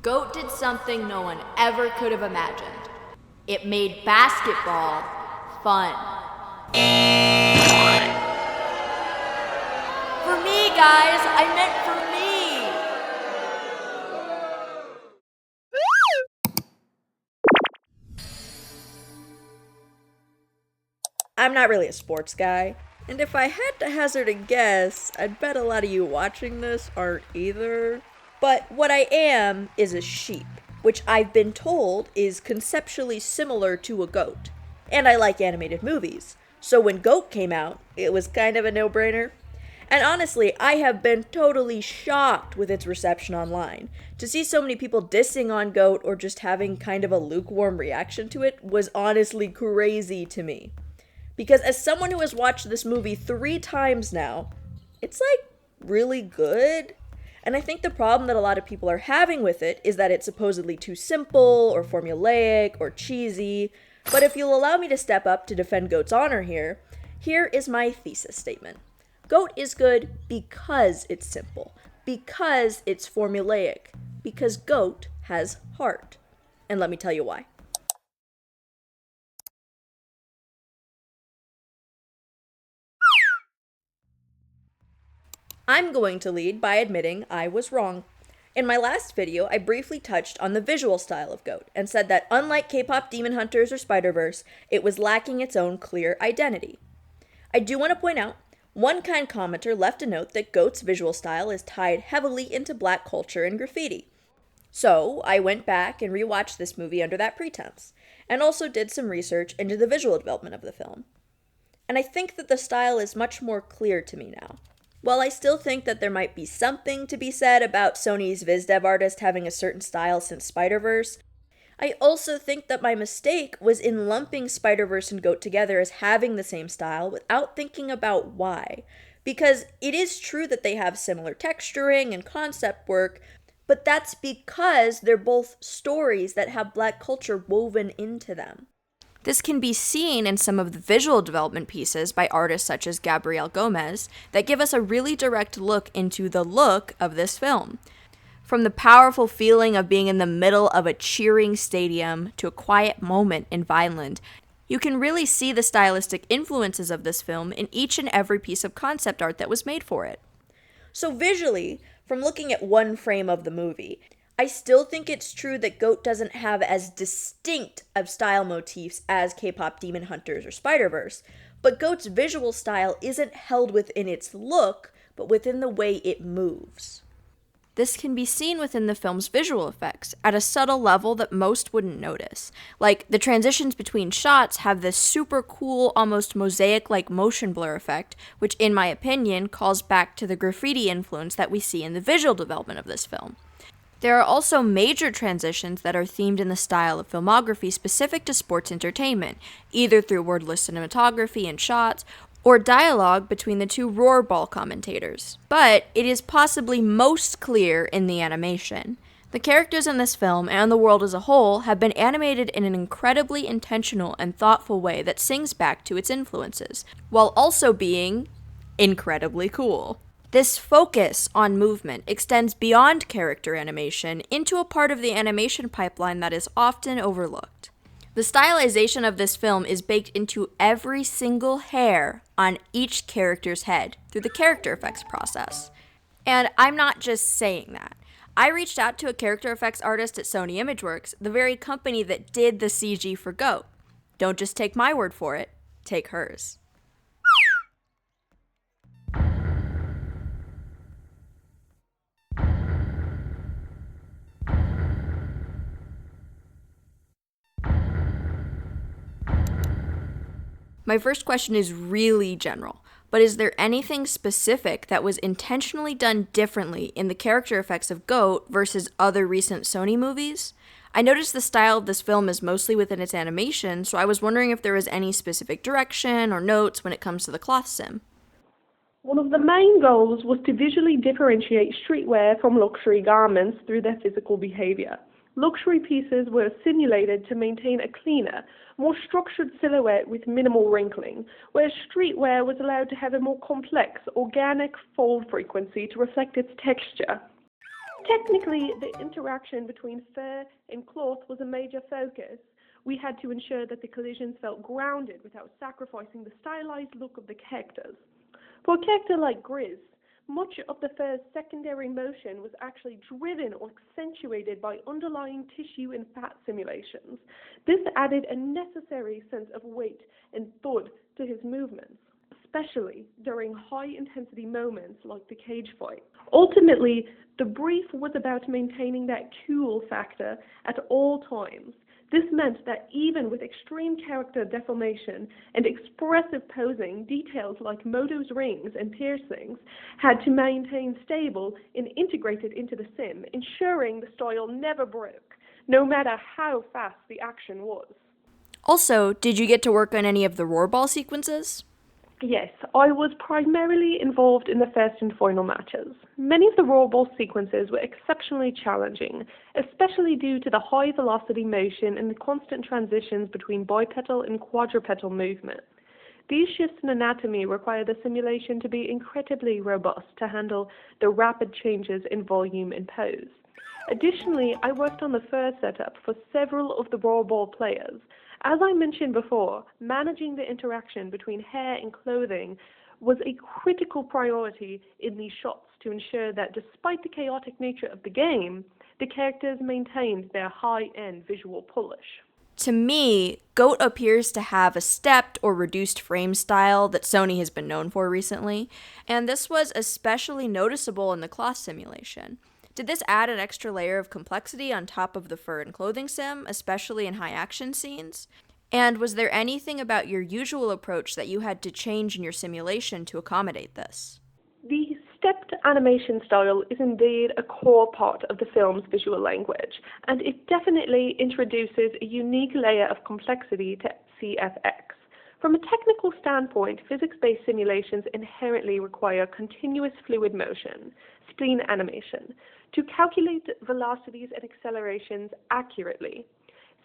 GOAT did something no one ever could have imagined. It made basketball fun. For me, guys, I meant for me. I'm not really a sports guy, and if I had to hazard a guess, I'd bet a lot of you watching this aren't either. But what I am is a sheep, which I've been told is conceptually similar to a goat. And I like animated movies, so when GOAT came out, it was kind of a no-brainer. And honestly, I have been totally shocked with its reception online. To see so many people dissing on GOAT or just having kind of a lukewarm reaction to it was honestly crazy to me. Because as someone who has watched this movie 3 times now, it's like really good. And I think the problem that a lot of people are having with it is that it's supposedly too simple or formulaic or cheesy. But if you'll allow me to step up to defend GOAT's honor here, here is my thesis statement. GOAT is good because it's simple, because it's formulaic, because GOAT has heart. And let me tell you why. I'm going to lead by admitting I was wrong. In my last video, I briefly touched on the visual style of GOAT and said that unlike K-pop Demon Hunters or Spider-Verse, it was lacking its own clear identity. I do want to point out, one kind commenter left a note that GOAT's visual style is tied heavily into black culture and graffiti. So, I went back and rewatched this movie under that pretense, and also did some research into the visual development of the film. And I think that the style is much more clear to me now. While I still think that there might be something to be said about Sony's VizDev artist having a certain style since Spider-Verse, I also think that my mistake was in lumping Spider-Verse and GOAT together as having the same style without thinking about why. Because it is true that they have similar texturing and concept work, but that's because they're both stories that have black culture woven into them. This can be seen in some of the visual development pieces by artists such as Gabriel Gomez that give us a really direct look into the look of this film. From the powerful feeling of being in the middle of a cheering stadium to a quiet moment in Vineland, you can really see the stylistic influences of this film in each and every piece of concept art that was made for it. So visually, from looking at one frame of the movie, I still think it's true that GOAT doesn't have as distinct of style motifs as K-pop Demon Hunters or Spider-Verse, but GOAT's visual style isn't held within its look, but within the way it moves. This can be seen within the film's visual effects at a subtle level that most wouldn't notice. Like, the transitions between shots have this super cool, almost mosaic-like motion blur effect, which in my opinion calls back to the graffiti influence that we see in the visual development of this film. There are also major transitions that are themed in the style of filmography specific to sports entertainment, either through wordless cinematography and shots, or dialogue between the two Roarball commentators. But it is possibly most clear in the animation. The characters in this film, and the world as a whole, have been animated in an incredibly intentional and thoughtful way that sings back to its influences, while also being incredibly cool. This focus on movement extends beyond character animation into a part of the animation pipeline that is often overlooked. The stylization of this film is baked into every single hair on each character's head through the character effects process. And I'm not just saying that. I reached out to a character effects artist at Sony Imageworks, the very company that did the CG for GOAT. Don't just take my word for it, take hers. My first question is really general, but is there anything specific that was intentionally done differently in the character effects of GOAT versus other recent Sony movies? I noticed the style of this film is mostly within its animation, so I was wondering if there was any specific direction or notes when it comes to the cloth sim. One of the main goals was to visually differentiate streetwear from luxury garments through their physical behavior. Luxury pieces were simulated to maintain a cleaner, more structured silhouette with minimal wrinkling, whereas streetwear was allowed to have a more complex, organic fold frequency to reflect its texture. Technically, the interaction between fur and cloth was a major focus. We had to ensure that the collisions felt grounded without sacrificing the stylized look of the characters. For a character like Grizz, much of the fur's secondary motion was actually driven or accentuated by underlying tissue and fat simulations. This added a necessary sense of weight and thud to his movements, especially during high-intensity moments like the cage fight. Ultimately, the brief was about maintaining that cool factor at all times. This meant that even with extreme character deformation and expressive posing, details like Moto's rings and piercings had to maintain stable and integrated into the sim, ensuring the style never broke, no matter how fast the action was. Also, did you get to work on any of the Roarball sequences? Yes, I was primarily involved in the first and final matches. Many of the Roarball sequences were exceptionally challenging, especially due to the high velocity motion and the constant transitions between bipedal and quadrupedal movement. These shifts in anatomy require the simulation to be incredibly robust to handle the rapid changes in volume and pose. Additionally, I worked on the fur setup for several of the Roarball players. As I mentioned before, managing the interaction between hair and clothing was a critical priority in these shots to ensure that despite the chaotic nature of the game, the characters maintained their high-end visual polish. To me, Goat appears to have a stepped or reduced frame style that Sony has been known for recently, and this was especially noticeable in the cloth simulation. Did this add an extra layer of complexity on top of the fur and clothing sim, especially in high action scenes? And was there anything about your usual approach that you had to change in your simulation to accommodate this? The stepped animation style is indeed a core part of the film's visual language, and it definitely introduces a unique layer of complexity to CFX. From a technical standpoint, physics-based simulations inherently require continuous fluid motion, spleen animation, to calculate velocities and accelerations accurately.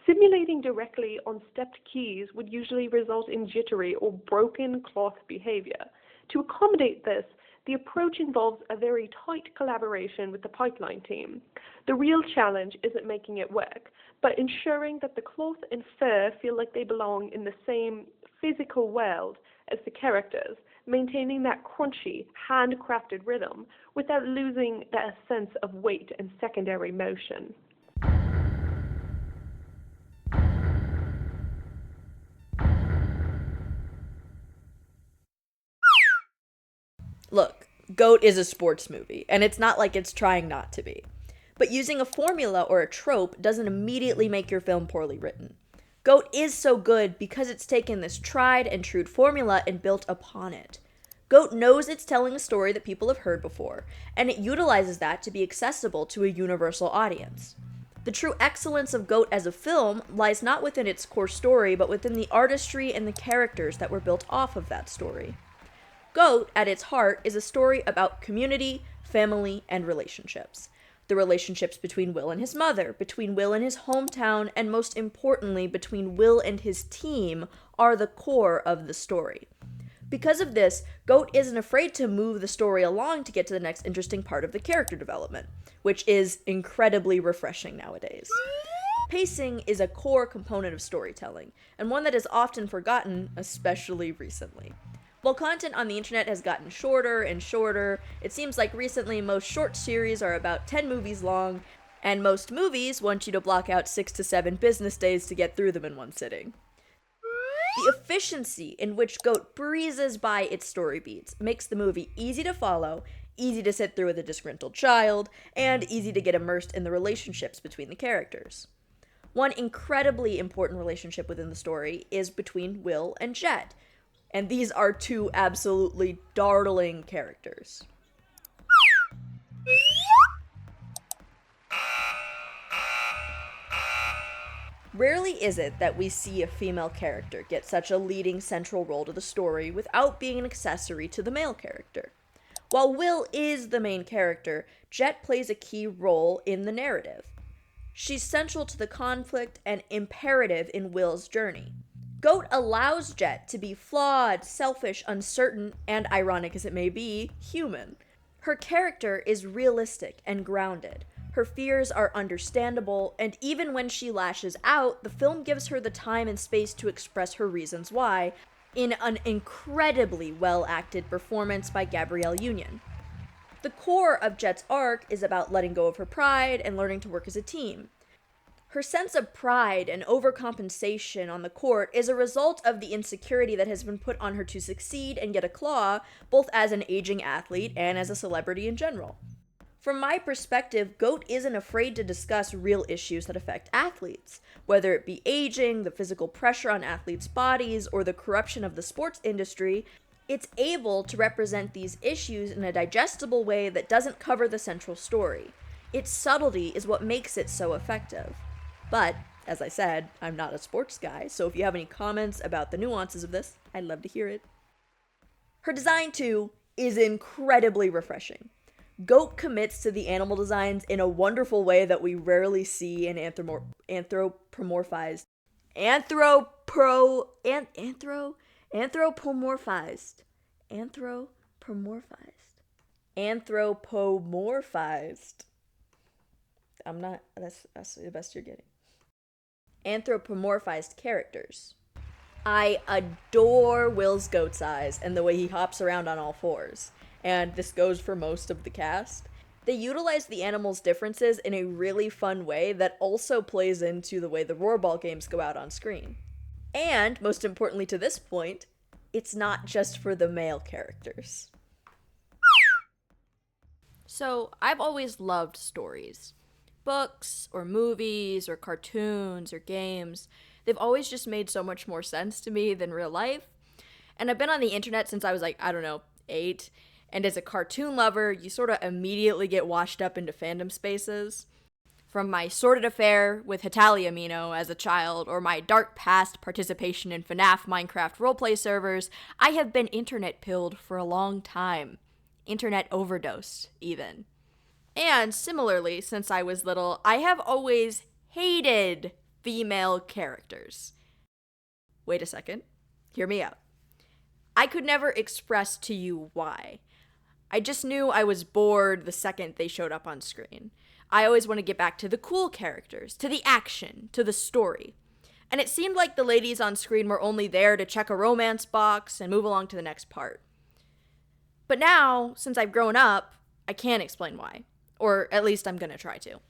Simulating directly on stepped keys would usually result in jittery or broken cloth behavior. To accommodate this, the approach involves a very tight collaboration with the pipeline team. The real challenge isn't making it work, but ensuring that the cloth and fur feel like they belong in the same physical world as the characters, maintaining that crunchy, handcrafted rhythm without losing that sense of weight and secondary motion. Look, Goat is a sports movie, and it's not like it's trying not to be. But using a formula or a trope doesn't immediately make your film poorly written. Goat is so good because it's taken this tried and true formula and built upon it. Goat knows it's telling a story that people have heard before, and it utilizes that to be accessible to a universal audience. The true excellence of Goat as a film lies not within its core story, but within the artistry and the characters that were built off of that story. Goat, at its heart, is a story about community, family, and relationships. The relationships between Will and his mother, between Will and his hometown, and most importantly, between Will and his team are the core of the story. Because of this, Goat isn't afraid to move the story along to get to the next interesting part of the character development, which is incredibly refreshing nowadays. Pacing is a core component of storytelling, and one that is often forgotten, especially recently. While content on the internet has gotten shorter and shorter, it seems like recently most short series are about 10 movies long, and most movies want you to block out 6 to 7 business days to get through them in one sitting. The efficiency in which Goat breezes by its story beats makes the movie easy to follow, easy to sit through with a disgruntled child, and easy to get immersed in the relationships between the characters. One incredibly important relationship within the story is between Will and Jet, and these are two absolutely darling characters. Rarely is it that we see a female character get such a leading central role to the story without being an accessory to the male character. While Will is the main character, Jet plays a key role in the narrative. She's central to the conflict and imperative in Will's journey. Goat allows Jet to be flawed, selfish, uncertain, and, ironic as it may be, human. Her character is realistic and grounded. Her fears are understandable, and even when she lashes out, the film gives her the time and space to express her reasons why, in an incredibly well-acted performance by Gabrielle Union. The core of Jet's arc is about letting go of her pride and learning to work as a team. Her sense of pride and overcompensation on the court is a result of the insecurity that has been put on her to succeed and get a claw, both as an aging athlete and as a celebrity in general. From my perspective, GOAT isn't afraid to discuss real issues that affect athletes, whether it be aging, the physical pressure on athletes' bodies, or the corruption of the sports industry. It's able to represent these issues in a digestible way that doesn't cover the central story. Its subtlety is what makes it so effective. But, as I said, I'm not a sports guy, so if you have any comments about the nuances of this, I'd love to hear it. Her design, too, is incredibly refreshing. GOAT commits to the animal designs in a wonderful way that we rarely see in anthropomorphized that's the best you're getting. Anthropomorphized characters. I adore Will's goat's eyes and the way he hops around on all fours, and this goes for most of the cast. They utilize the animals' differences in a really fun way that also plays into the way the Roarball games go out on screen. And, most importantly to this point, it's not just for the male characters. So, I've always loved stories. Books, or movies, or cartoons, or games. They've always just made so much more sense to me than real life. And I've been on the internet since I was 8. And as a cartoon lover, you sort of immediately get washed up into fandom spaces. From my sordid affair with Hitalia Amino as a child, or my dark past participation in FNAF Minecraft roleplay servers, I have been internet pilled for a long time. Internet overdose, even. And similarly, since I was little, I have always hated female characters. Wait a second. Hear me out. I could never express to you why. I just knew I was bored the second they showed up on screen. I always want to get back to the cool characters, to the action, to the story. And it seemed like the ladies on screen were only there to check a romance box and move along to the next part. But now, since I've grown up, I can't explain why. Or at least I'm gonna try to.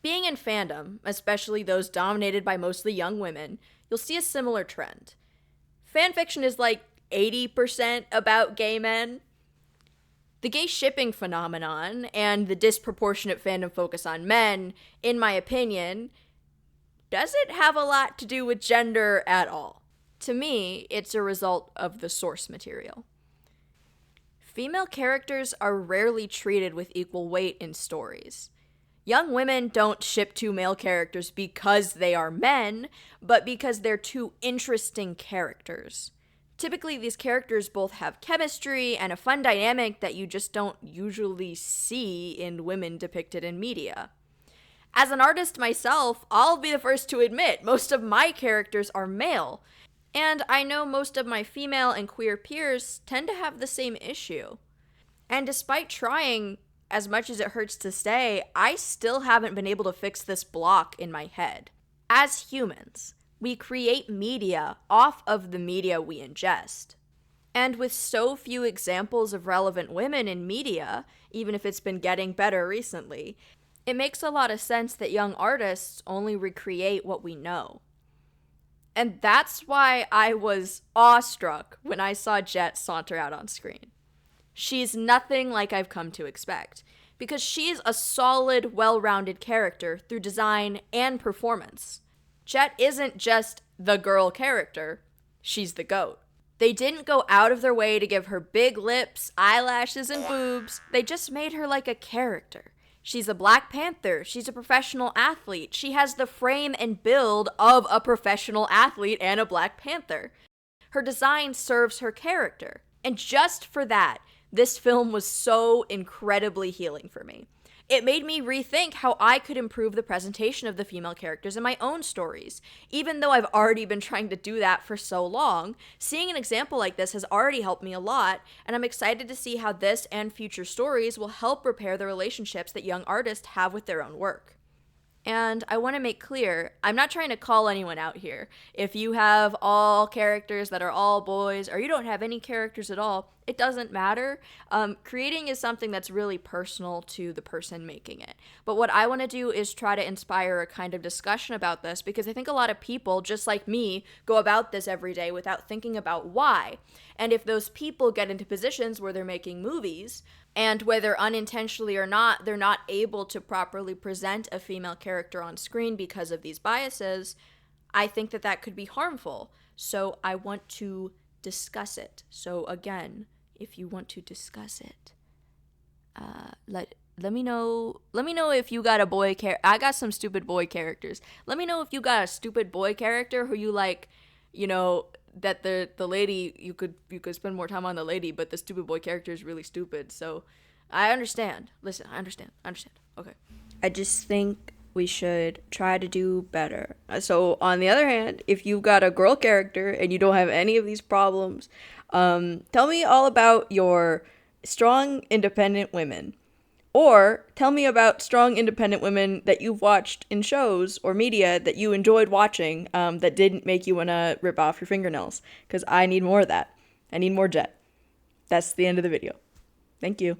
Being in fandom, especially those dominated by mostly young women, you'll see a similar trend. Fanfiction is 80% about gay men. The gay shipping phenomenon and the disproportionate fandom focus on men, in my opinion, doesn't have a lot to do with gender at all. To me, it's a result of the source material. Female characters are rarely treated with equal weight in stories. Young women don't ship two male characters because they are men, but because they're two interesting characters. Typically, these characters both have chemistry and a fun dynamic that you just don't usually see in women depicted in media. As an artist myself, I'll be the first to admit most of my characters are male, and I know most of my female and queer peers tend to have the same issue. And despite trying, as much as it hurts to say, I still haven't been able to fix this block in my head. As humans, we create media off of the media we ingest. And with so few examples of relevant women in media, even if it's been getting better recently, it makes a lot of sense that young artists only recreate what we know. And that's why I was awestruck when I saw Jet saunter out on screen. She's nothing like I've come to expect, because she's a solid, well-rounded character through design and performance. Jet isn't just the girl character, she's the GOAT. They didn't go out of their way to give her big lips, eyelashes, and boobs. They just made her like a character. She's a Black Panther. She's a professional athlete. She has the frame and build of a professional athlete and a Black Panther. Her design serves her character. And just for that, this film was so incredibly healing for me. it made me rethink how I could improve the presentation of the female characters in my own stories. Even though I've already been trying to do that for so long, seeing an example like this has already helped me a lot, and I'm excited to see how this and future stories will help repair the relationships that young artists have with their own work. And I want to make clear, I'm not trying to call anyone out here. If you have all characters that are all boys, or you don't have any characters at all, it doesn't matter. Creating is something that's really personal to the person making it. But what I want to do is try to inspire a kind of discussion about this, because I think a lot of people, just like me, go about this every day without thinking about why. And if those people get into positions where they're making movies, and whether unintentionally or not, they're not able to properly present a female character on screen because of these biases, I think that that could be harmful. So I want to discuss it. So again, if you want to discuss it, let me know if you got a boy I got some stupid boy characters. Let me know if you got a stupid boy character who you like, that the lady, you could spend more time on the lady, but the stupid boy character is really stupid. So I understand. Listen, I understand. Okay. I just think we should try to do better. So on the other hand, if you've got a girl character and you don't have any of these problems, tell me all about your strong, independent women. Or tell me about strong, independent women that you've watched in shows or media that you enjoyed watching, that didn't make you want to rip off your fingernails. Because I need more of that. I need more Jet. That's the end of the video. Thank you.